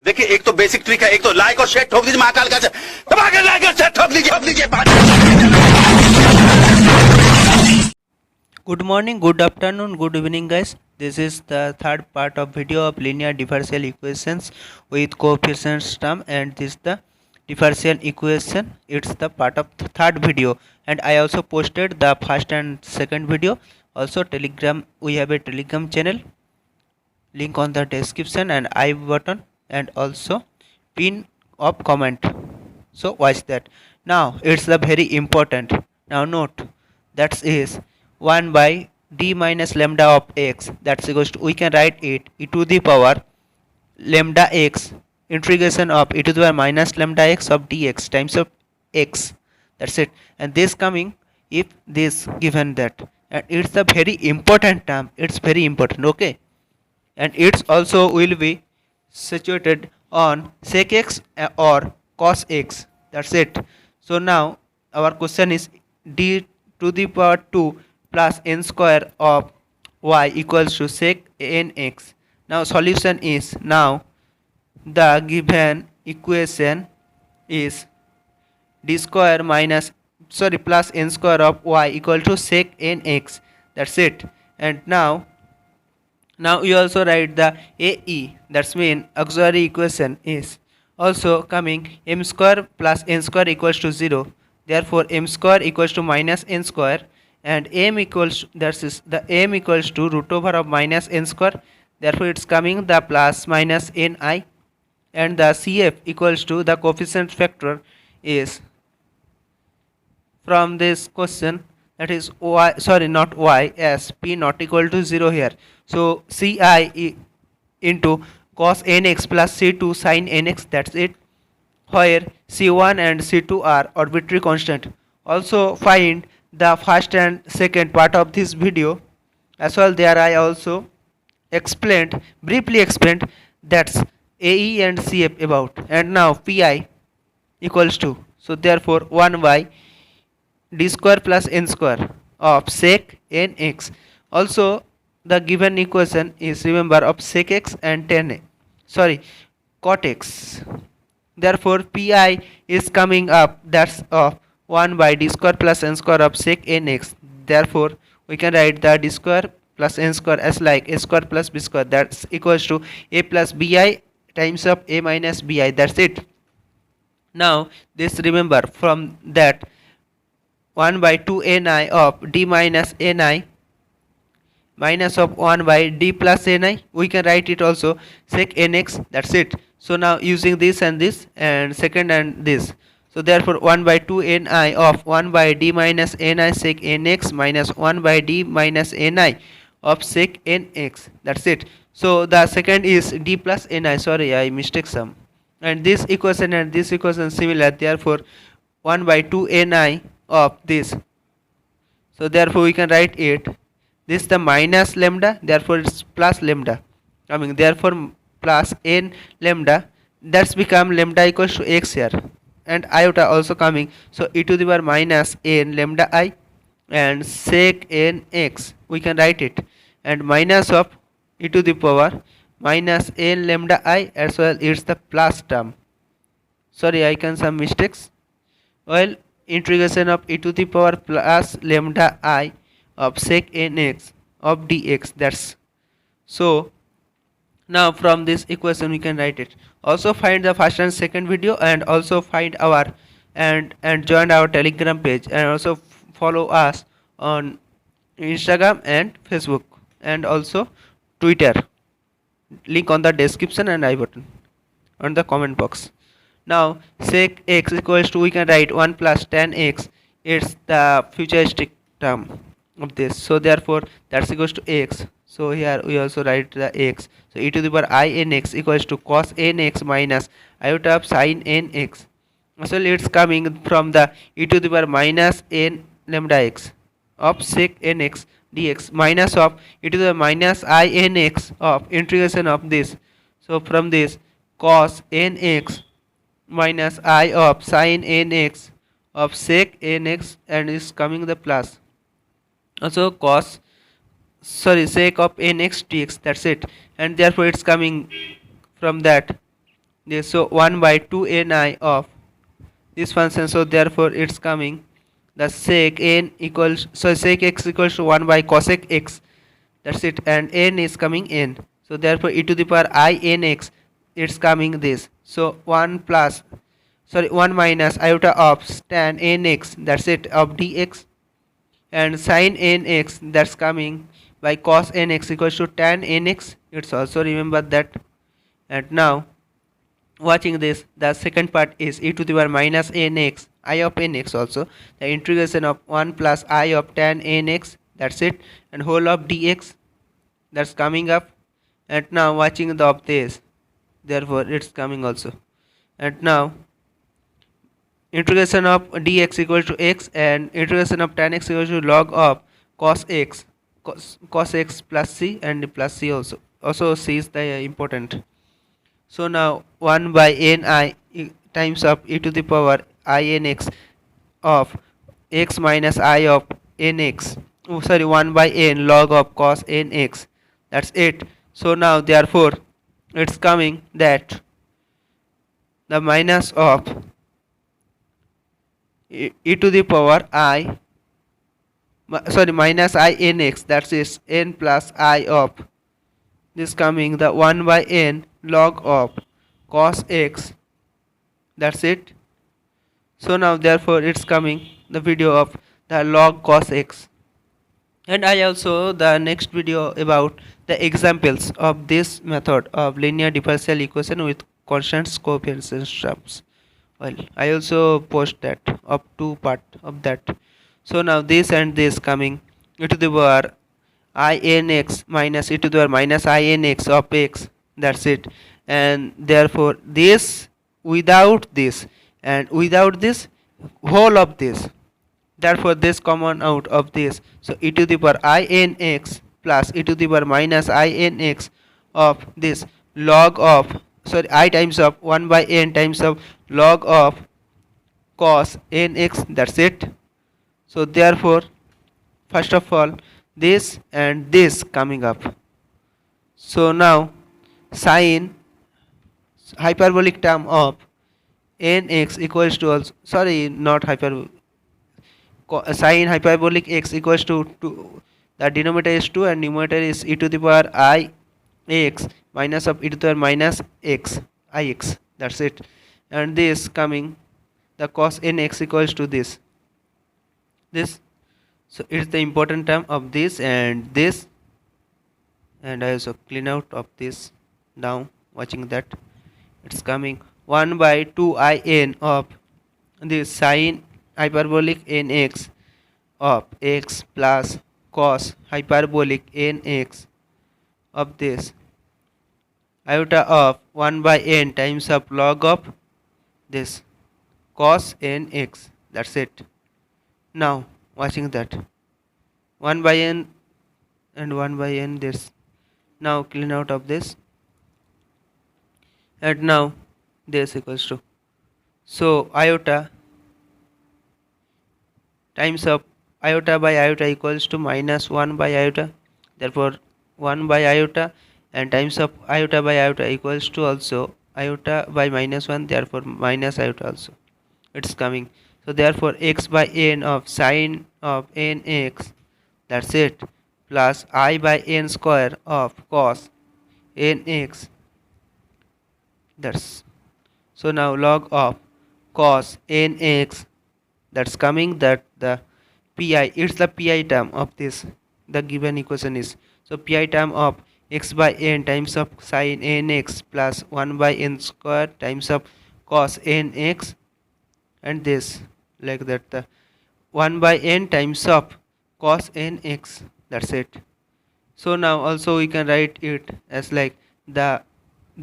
देखिए, एक तो बेसिक ट्रिक है, एक तो लाइक और शेयर ठोक दीजिए महाकाल का, दबा कर लाइक और शेयर ठोक दीजिए। Good morning, good afternoon, good evening guys. This is the third part of video of linear differential equations with coefficients term, and this is the differential equation. It's the part of the third video, and I also posted the first and second video. Also Telegram, we have a Telegram channel, link on the description and I button, and also pin of comment. So watch that. Now it's the very important. Now note that is 1 by d minus lambda of x, that's equals to, we can write it e to the power lambda x integration of e to the power minus lambda x of dx times of x, that's it. And this coming if this given that, and it's a very important term, it's very important, okay. And it's also will be situated on sec x or cos x, that's it. So now our question is d to the power 2 plus n square of y equals to sec nx. Now solution is, now the given equation is d square minus plus n square of y equal to sec nx, that's it. And now we also write the AE, that's mean auxiliary equation is also coming m square plus n square equals to 0, therefore m square equals to minus n square, and m equals, that is the m equals to root over of minus n square, therefore it's coming the plus minus ni, and the CF equals to the coefficient factor is from this question, that is y, sorry not y, as p not equal to 0 here. So ci into cos nx plus c2 sin nx, that's it, where c1 and c2 are arbitrary constant. Also find the first and second part of this video as well, there I also explained, briefly explained, that's AE and CF about. And now pi equals to, so therefore 1 by d square plus n square of sec nx. Also the given equation is, remember, of sec x and cot x, therefore pi is coming up, that's of 1 by d square plus n square of sec nx, therefore we can write the d square plus n square as like a square plus b square, that's equals to a plus bi times of a minus bi, that's it. Now this, remember, from that 1 by 2 ni of d minus ni minus of 1 by d plus ni, we can write it also sec nx, that's it. So now using this and this and second and this, so therefore 1 by 2 ni of 1 by d minus ni sec nx minus 1 by d minus ni of sec nx, that's it. So the second is d plus ni, sorry I mistake some, and this equation and this equation similar, therefore 1 by 2 ni of this, so therefore we can write it, this the minus lambda, therefore it's plus lambda coming, therefore plus n lambda, that's become lambda equals to x here, and iota also coming, so e to the power minus n lambda I and sec nx, we can write it, and minus of e to the power minus n lambda I as well, it's the plus term, sorry I can some mistakes, well integration of e to the power plus lambda I of sec nx of dx, that's so. Now from this equation we can write it. Also find the first and second video, and also find our and join our Telegram page, and also follow us on Instagram and Facebook, and also Twitter, link on the description and I button on the comment box. Now sec x equals to, we can write 1 plus tan x, it's the futuristic term of this, so therefore that's equals to x, so here we also write the x, so e to the power I nx equals to cos nx minus iota of sin nx, so it's coming from the e to the power minus n lambda x of sec nx dx minus of e to the minus I nx of integration of this, so from this cos nx minus I of sin nx of sec nx, and is coming the plus, also sec of nx dx, that's it. And therefore it's coming from that this, so 1 by 2 ni of this function, so therefore it's coming the sec n equals, so sec x equals to 1 by cosec x, that's it, and n is coming n, so therefore e to the power I n x, it's coming this, so 1 plus, sorry, 1 minus iota of tan nx, that's it, of dx, and sin nx, that's coming by cos nx equals to tan nx, it's also remember that. And now watching this, the second part is e to the power minus nx I of nx, also the integration of 1 plus I of tan nx, that's it, and whole of dx, that's coming up. And now watching the of this, therefore it's coming also. And now integration of dx equal to x, and integration of tan x equals to log of cos x, cos x plus c, and plus c also c is the important. So now 1 by ni times of e to the power I n x of x minus I of nx, oh, sorry, 1 by n log of cos nx, that's it. So now therefore it's coming that the minus of e to the power I, sorry, minus I n x, that is n plus I of this coming the 1 by n log of cos x, that's it. So now therefore it's coming the video of the log cos x. And I also the next video about the examples of this method of linear differential equation with constant coefficient terms. Well, I also post that up to part of that. So now this and this coming e to the power I n x minus e to the power minus I n x of x, that's it. And therefore this without this and without this, whole of this, therefore this common out of this, so e to the power I n x plus e to the power minus I n x of this log of, sorry, I times of 1 by n times of log of cos nx, that's it. So therefore first of all this and this coming up. So now sin hyperbolic term of nx equals to also, sorry, not sin hyperbolic x equals to 2, the denominator is 2 and numerator is e to the power I x minus of e to the power minus x I x, that's it. And this coming the cos nx equals to this, so it's the important term of this and this. And I also clean out of this now watching that, it's coming 1 by 2 I n of this sin hyperbolic nx of x plus cos hyperbolic nx of this iota of 1 by n times of log of this cos nx, that's it. Now watching that 1 by n and 1 by n, this now clean out of this, and now this equals to, so iota times of iota by iota equals to minus 1 by iota, therefore 1 by iota, and times of iota by iota equals to also iota by minus 1, therefore minus iota also, it's coming. So therefore x by n of sin of nx, that's it, plus I by n square of cos nx, that's, so now log of cos nx, that's coming that the pi, it's the pi term of this, the given equation is, so pi term of x by n times of sin nx plus 1 by n square times of cos nx, and this like that, the 1 by n times of cos nx, that's it. So now also we can write it as like the,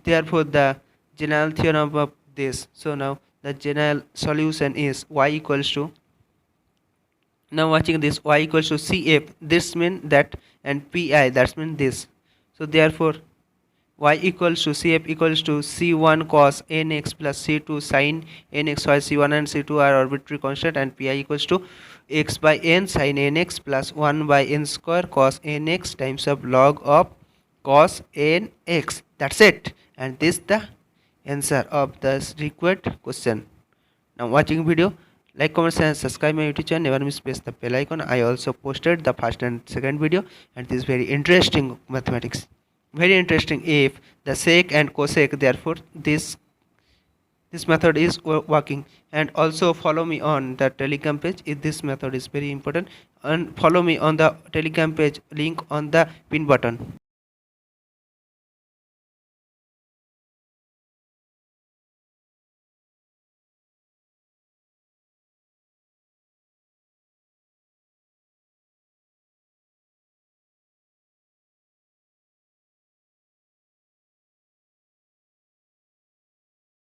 therefore the general theorem of this, so now the general solution is y equals to, now watching this, y equals to cf, this mean that, and pi, that's mean this, so therefore y equals to cf equals to c1 cos nx plus c2 sin nx, while c1 and c2 are arbitrary constant, and pi equals to x by n sin nx plus 1 by n square cos nx times of log of cos nx, that's it. And this the answer of the required question. Now watching video, like, comment, share, and subscribe my YouTube channel. Never miss press the bell icon. I also posted the first and second video, and this is very interesting mathematics. Very interesting if the sec and cosec. Therefore, this method is working. And also follow me on the Telegram page. If this method is very important, and follow me on the Telegram page, link on the pin button.